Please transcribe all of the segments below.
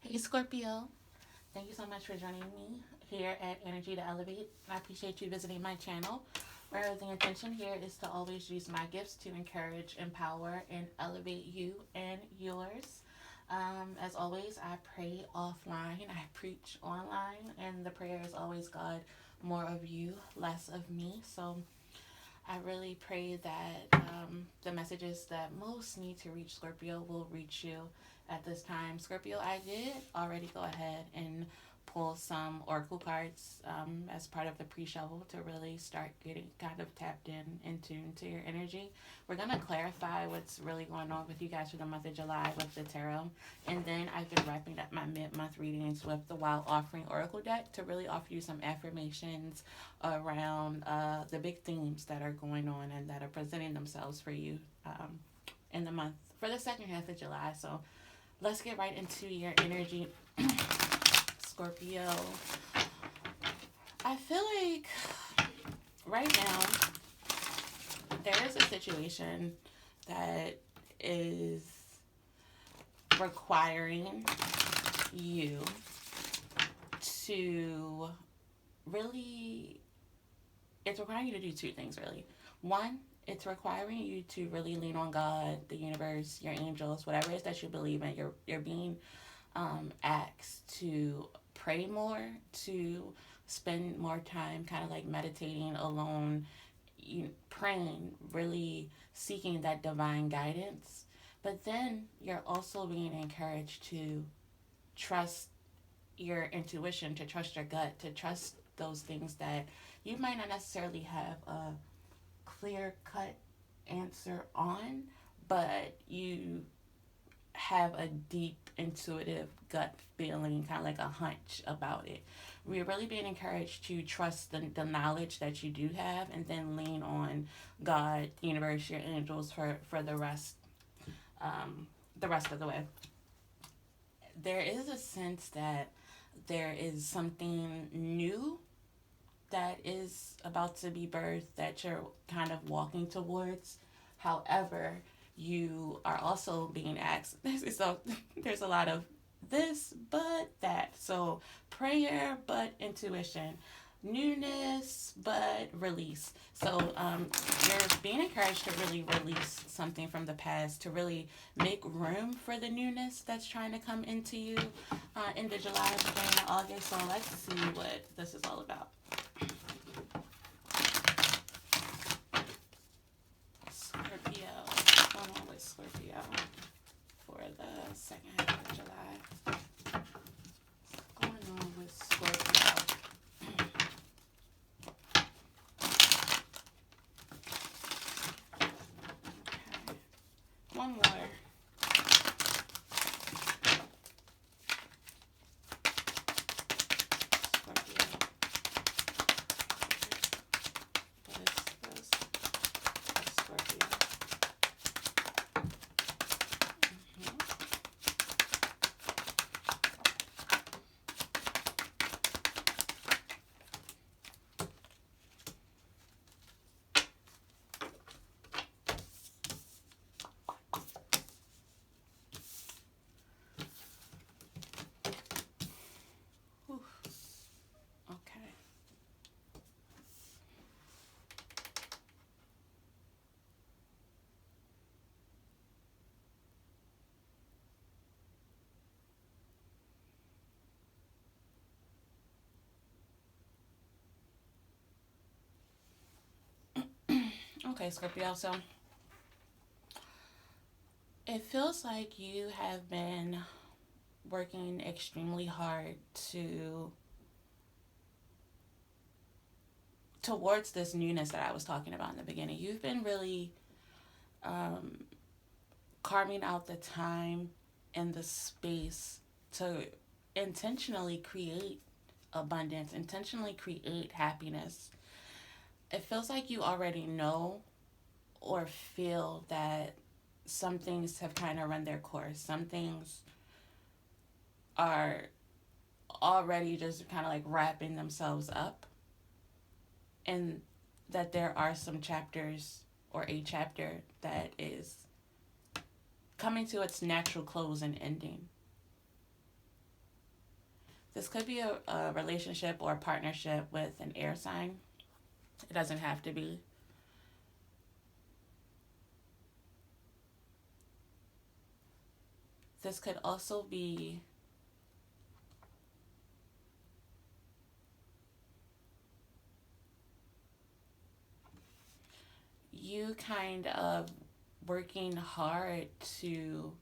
Hey Scorpio, thank you so much for joining me here at Energy to Elevate. I appreciate you visiting my channel, where the intention here is to always use my gifts to encourage, empower, and elevate you and yours. As always, I pray offline, I preach online, and the prayer is always God, more of you, less of me. So I really pray that the messages that most need to reach Scorpio will reach you at this time. Scorpio, I did already go ahead and pull some oracle cards as part of the pre-shovel to really start getting kind of tapped in tune to your energy. We're going to clarify what's really going on with you guys for the month of July with the tarot. And then I've been wrapping up my mid-month readings with the Wild Offering Oracle deck to really offer you some affirmations around the big themes that are going on and that are presenting themselves for you in the month for the second half of July. So let's get right into your energy, Scorpio. I feel like right now there is a situation that is requiring you to really, it's requiring you to do two things really. One, it's requiring you to really lean on God, the universe, your angels, whatever it is that you believe in. You're being asked to pray more, to spend more time kind of like meditating alone, praying, really seeking that divine guidance. But then you're also being encouraged to trust your intuition, to trust your gut, to trust those things that you might not necessarily have a clear cut answer on, but you have a deep intuitive gut feeling, kind of like a hunch about it. We're really being encouraged to trust the knowledge that you do have and then lean on God, the universe, your angels for the rest of the way. There is a sense that there is something new that is about to be birthed that you're kind of walking towards. However, you are also being asked, so there's a lot of this but that. So prayer but intuition, newness but release. So you're being encouraged to really release something from the past, to really make room for the newness that's trying to come into you into July, beginning of August. So let's see what this is all about. Scorpio. What's going on with Scorpio for the second half of July? What's going on with Scorpio? Okay. One more. Scorpio. What is this? Scorpio. Whew. Okay. Okay, Scorpio. So it feels like you have been working extremely hard towards this newness that I was talking about in the beginning. You've been really um, carving out the time and the space to intentionally create abundance, intentionally create happiness. It feels like you already know or feel that some things have kind of run their course. Some things are already just kind of like wrapping themselves up, and that there are some chapters or a chapter that is coming to its natural close and ending. This could be a relationship or a partnership with an air sign. It doesn't have to be. This could also be you kind of working hard to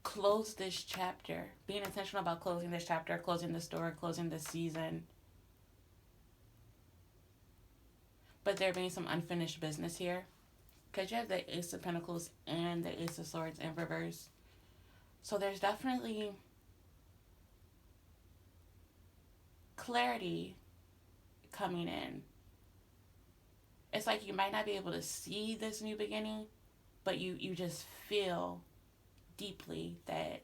close this chapter, being intentional about closing this chapter, closing this door, closing this season. But there being some unfinished business here. Because you have the Ace of Pentacles and the Ace of Swords in reverse. So there's definitely clarity coming in. It's like you might not be able to see this new beginning, but you just feel deeply that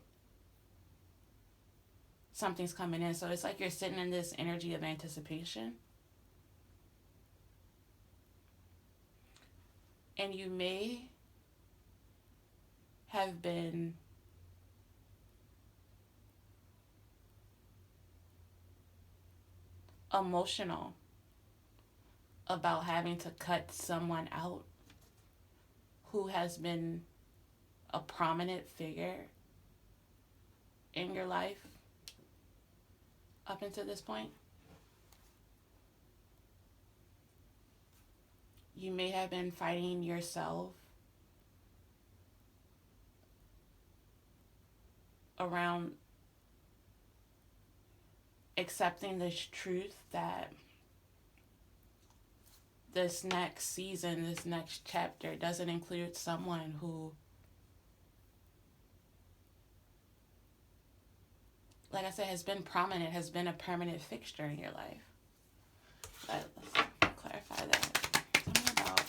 something's coming in. So it's like you're sitting in this energy of anticipation. And you may have been emotional about having to cut someone out who has been a prominent figure in your life up until this point. You may have been fighting yourself around accepting this truth that this next season, this next chapter doesn't include someone who, like I said, has been prominent, has been a permanent fixture in your life. Let's clarify that. Tell me about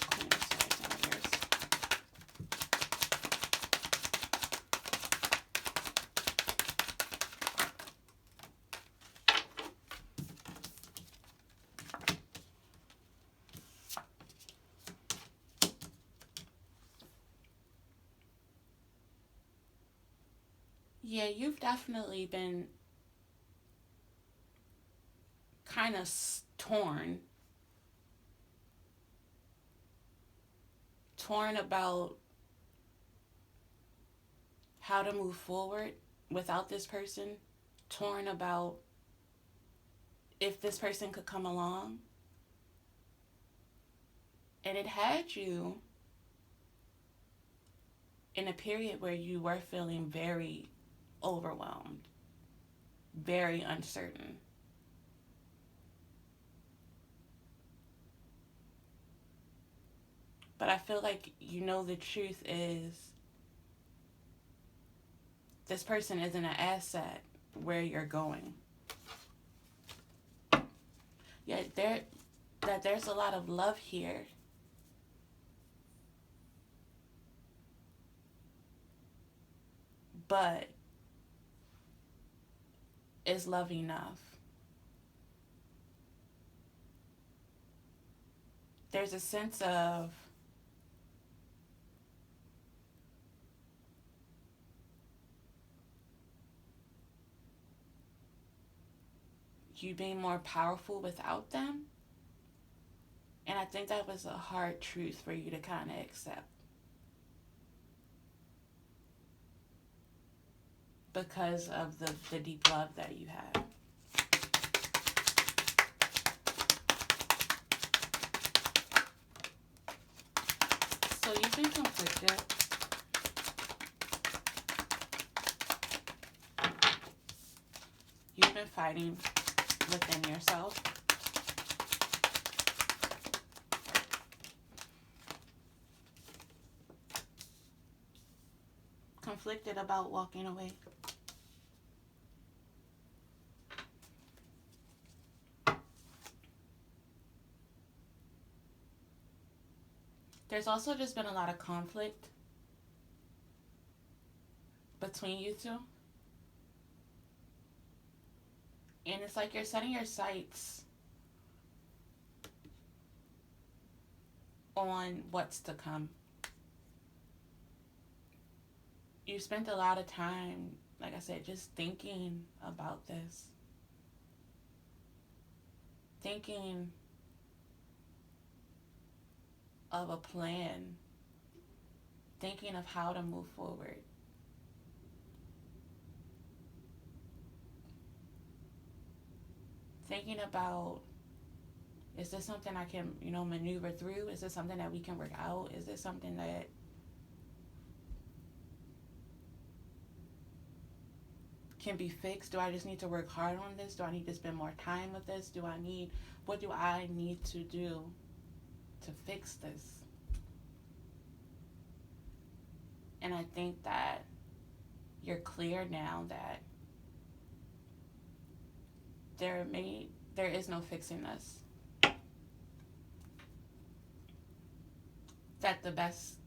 Queen of Swords in reverse. Yeah, you've definitely been kind of torn about how to move forward without this person, torn about if this person could come along. And it had you in a period where you were feeling very overwhelmed, very uncertain. But I feel like you know the truth is this person isn't an asset where you're going. Yet there's a lot of love here. But is love enough? There's a sense of you being more powerful without them. And I think that was a hard truth for you to kind of accept. Because of the deep love that you have. So you've been conflicted. You've been fighting within yourself. Conflicted about walking away. There's also just been a lot of conflict between you two. And it's like you're setting your sights on what's to come. you spent a lot of time, like I said, just thinking about this. Thinking of a plan. Thinking of how to move forward. Thinking about, is this something I can, maneuver through? Is this something that we can work out? Is this something that can be fixed? Do I just need to work hard on this? Do I need to spend more time with this? What do I need to do to fix this? And I think that you're clear now that there is no fixing this. That the best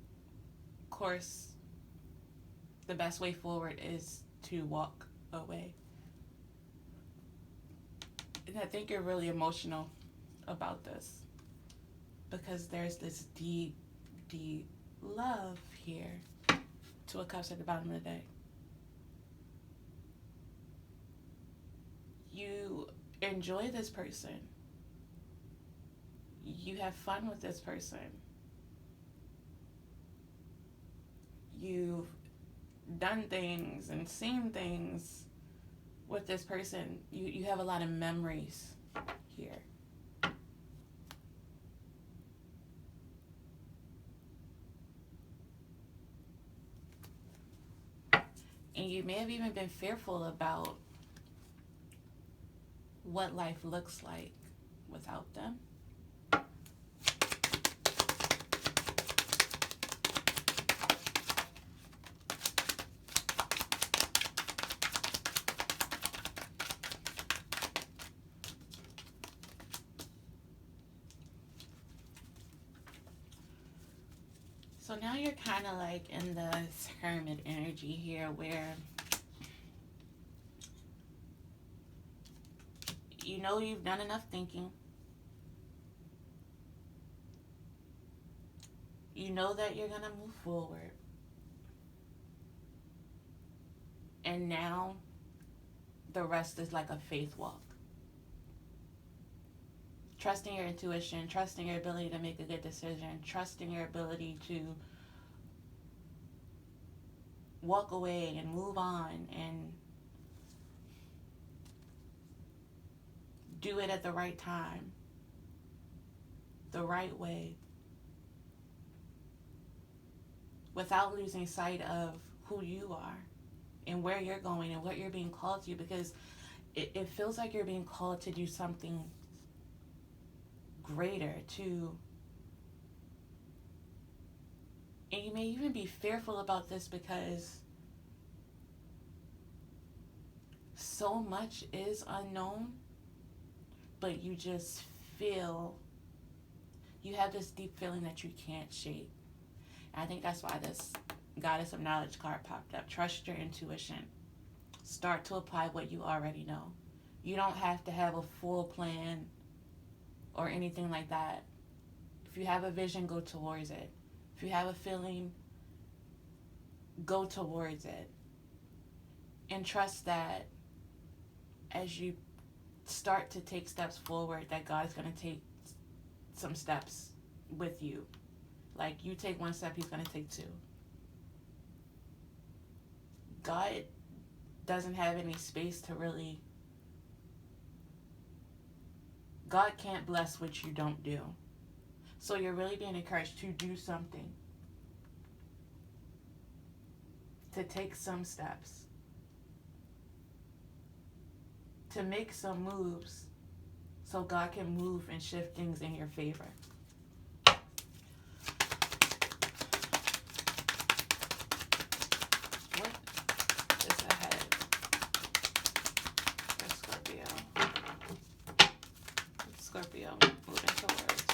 course, the best way forward is to walk away. And I think you're really emotional about this because there's this deep, deep love here. Two of Cups at the bottom of the deck. You enjoy this person. You have fun with this person. You've done things and seen things with this person. You have a lot of memories here. And you may have even been fearful about what life looks like without them. So now you're kind of like in the hermit energy here where you know you've done enough thinking. You know that you're going to move forward. And now the rest is like a faith walk. Trusting your intuition, trusting your ability to make a good decision, trusting your ability to walk away and move on and do it at the right time, the right way, without losing sight of who you are and where you're going and what you're being called to, because it feels like you're being called to do something greater, and you may even be fearful about this because so much is unknown, but you just feel, you have this deep feeling that you can't shake. And I think that's why this Goddess of Knowledge card popped up. Trust your intuition. Start to apply what you already know. You don't have to have a full plan or anything like that. If you have a vision, go towards it. If you have a feeling, go towards it. And trust that as you start to take steps forward, that God is going to take some steps with you. Like you take one step, he's going to take two. God doesn't have any space to really, God can't bless what you don't do. So you're really being encouraged to do something, to take some steps, to make some moves so God can move and shift things in your favor. What is ahead for Scorpio? Scorpio moving towards.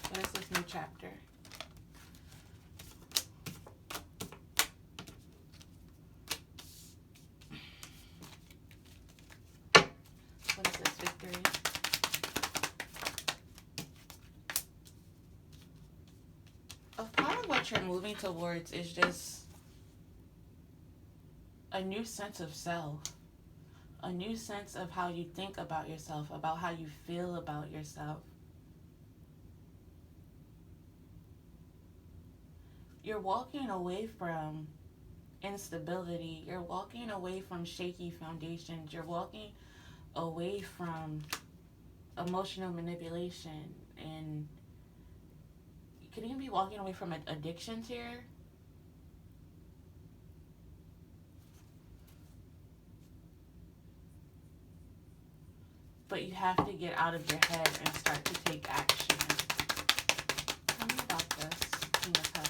What is this new chapter? What is this victory? what you're moving towards is just a new sense of self, a new sense of how you think about yourself, about how you feel about yourself. You're walking away from instability. You're walking away from shaky foundations. You're walking away from emotional manipulation, and you could even be walking away from addictions here. But you have to get out of your head and start to take action. Tell me about this, King of Cups.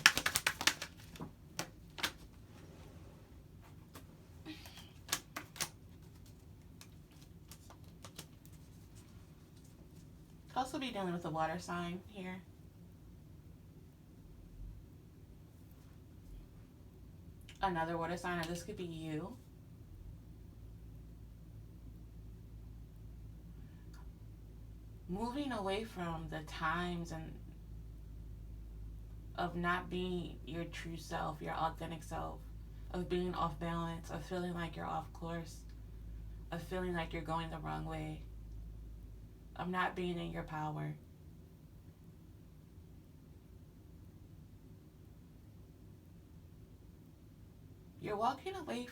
Could also be dealing with a water sign here. Another water sign, or this could be you. Moving away from the times and of not being your true self, your authentic self, of being off balance, of feeling like you're off course, of feeling like you're going the wrong way, of not being in your power. You're walking away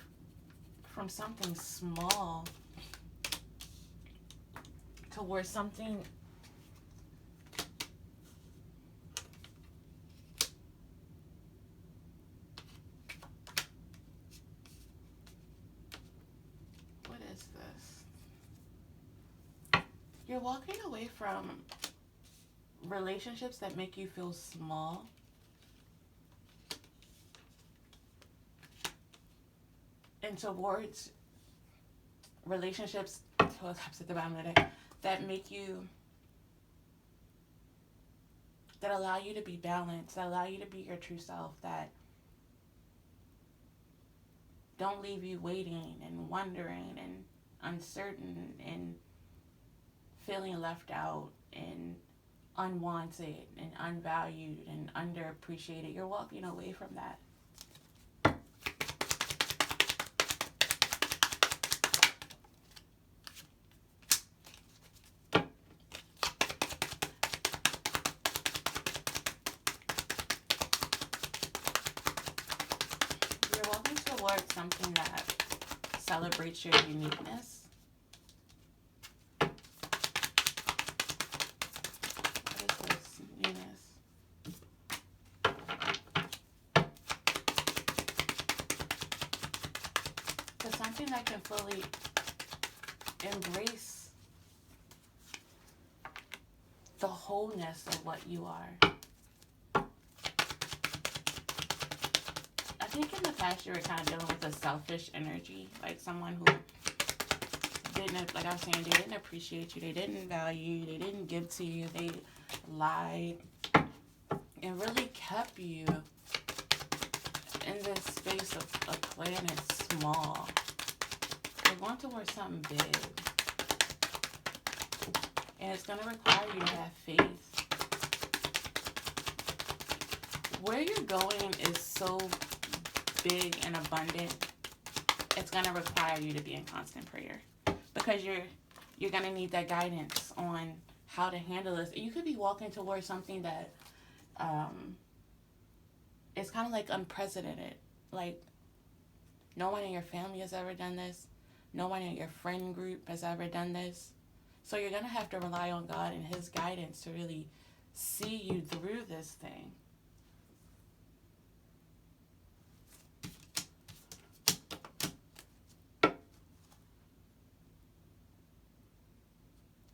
from something small towards something what is this? You're walking away from relationships that make you feel small, and towards relationships that make you, that allow you to be balanced, that allow you to be your true self, that don't leave you waiting and wondering and uncertain and feeling left out and unwanted and unvalued and underappreciated. You're walking away from that. You're walking towards something that celebrates your uniqueness. Something that can fully embrace the wholeness of what you are. I think in the past you were kind of dealing with a selfish energy, like someone who didn't, like I was saying, they didn't appreciate you, they didn't value you, they didn't give to you, they lied and really kept you in this space of playing it small. You're going towards something big, and it's going to require you to have faith. Where you're going is so big and abundant, it's going to require you to be in constant prayer, because you're going to need that guidance on how to handle this. You could be walking towards something that is kind of like unprecedented. Like, no one in your family has ever done this. No one in your friend group has ever done this. So you're going to have to rely on God and His guidance to really see you through this thing.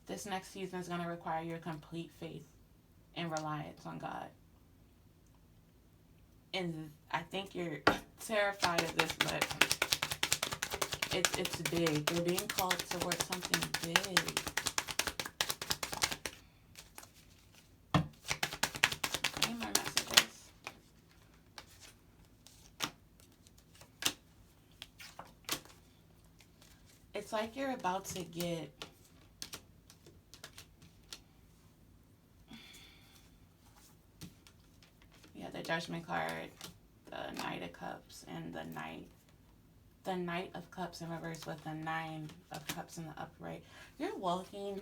This next season is going to require your complete faith and reliance on God. And I think you're terrified of this, but it's big. You're being called towards something big. Any more messages? It's like you're about to get Judgment card, the Knight of Cups, and the Knight of Cups in reverse with the Nine of Cups in the upright. You're walking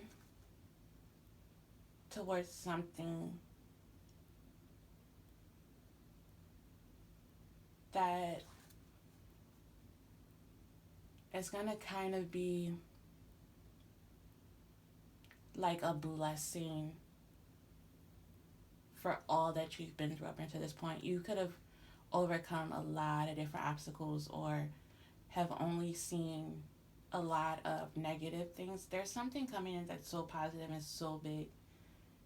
towards something that is going to kind of be like a blessing for all that you've been through up until this point. You could have overcome a lot of different obstacles or have only seen a lot of negative things. There's something coming in that's so positive and so big.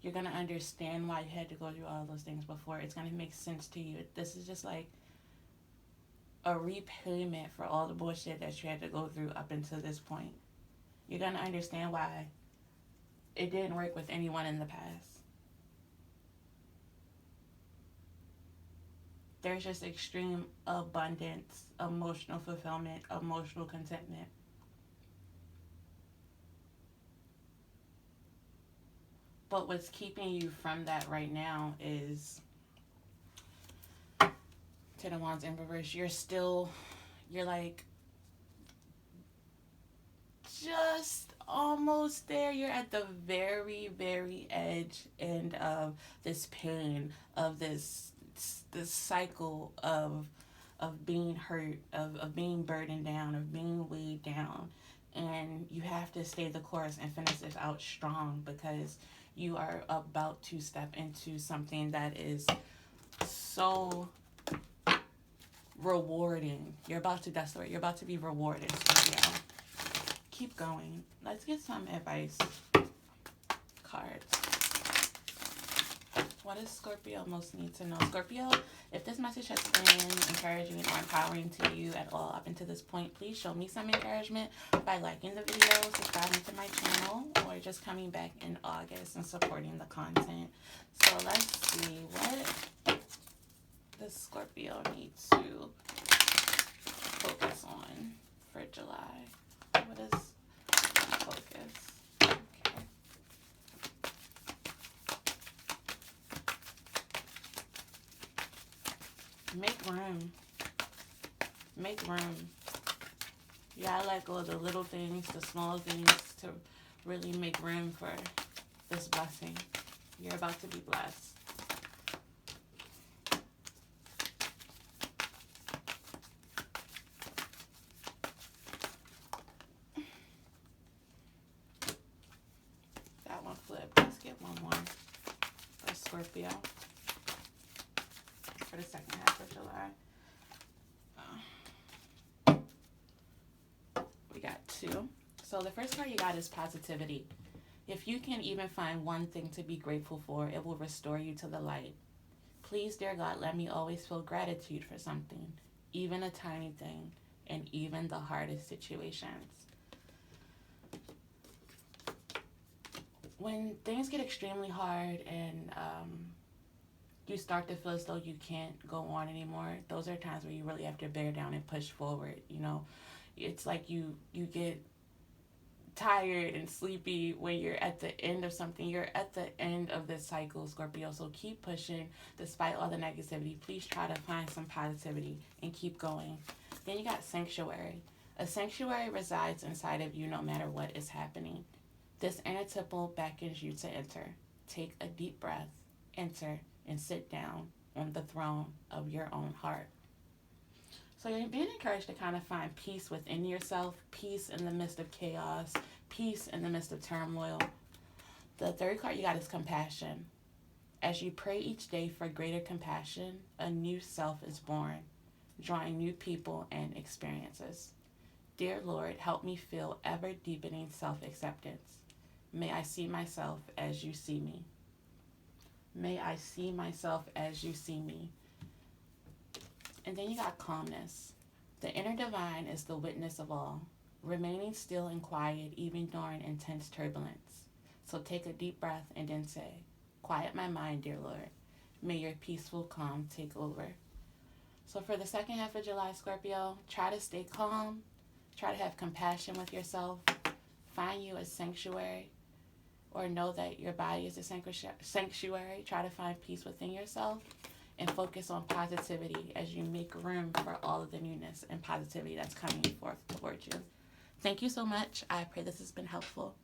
You're going to understand why you had to go through all those things before. It's going to make sense to you. This is just like a repayment for all the bullshit that you had to go through up until this point. You're going to understand why it didn't work with anyone in the past. There's just extreme abundance, emotional fulfillment, emotional contentment. But what's keeping you from that right now is Ten of Wands in reverse. You're like just almost there. You're at the very, very edge end of this pain, of this cycle of being hurt, of being burdened down, of being weighed down. And you have to stay the course and finish this out strong, because you are about to step into something that is so rewarding. You're about to, that's the word, you're about to be rewarded. So yeah, keep going. Let's get some advice cards. What does Scorpio most need to know? Scorpio, if this message has been encouraging or empowering to you at all up until this point, please show me some encouragement by liking the video, subscribing to my channel, or just coming back in August and supporting the content. So let's see, what does Scorpio need to focus on for July? What is focus? Make room. Make room. You gotta let go of the little things, the small things, to really make room for this blessing. You're about to be blessed. That one flipped. Let's get one more for Scorpio for the second half of July. We got two. So the first card you got is positivity. If you can even find one thing to be grateful for, it will restore you to the light. Please, dear God, let me always feel gratitude for something, even a tiny thing, and even the hardest situations. When things get extremely hard and you start to feel as though you can't go on anymore, those are times where you really have to bear down and push forward. You know, it's like you get tired and sleepy when you're at the end of something. You're at the end of this cycle, Scorpio. So keep pushing despite all the negativity. Please try to find some positivity and keep going. Then you got sanctuary. A sanctuary resides inside of you no matter what is happening. This inner temple beckons you to enter. Take a deep breath, enter, and sit down on the throne of your own heart. So you're being encouraged to kind of find peace within yourself, peace in the midst of chaos, peace in the midst of turmoil. The third card you got is compassion. As you pray each day for greater compassion, a new self is born, drawing new people and experiences. Dear Lord, help me feel ever-deepening self-acceptance. May I see myself as you see me. May I see myself as you see me. And then you got calmness. The inner divine is the witness of all, remaining still and quiet even during intense turbulence. So take a deep breath and then say, quiet my mind, dear Lord. May your peaceful calm take over. So for the second half of July, Scorpio, try to stay calm. Try to have compassion with yourself. Find you a sanctuary, or know that your body is a sanctuary. Try to find peace within yourself. and focus on positivity as you make room for all of the newness and positivity that's coming forth towards you. Thank you so much. I pray this has been helpful.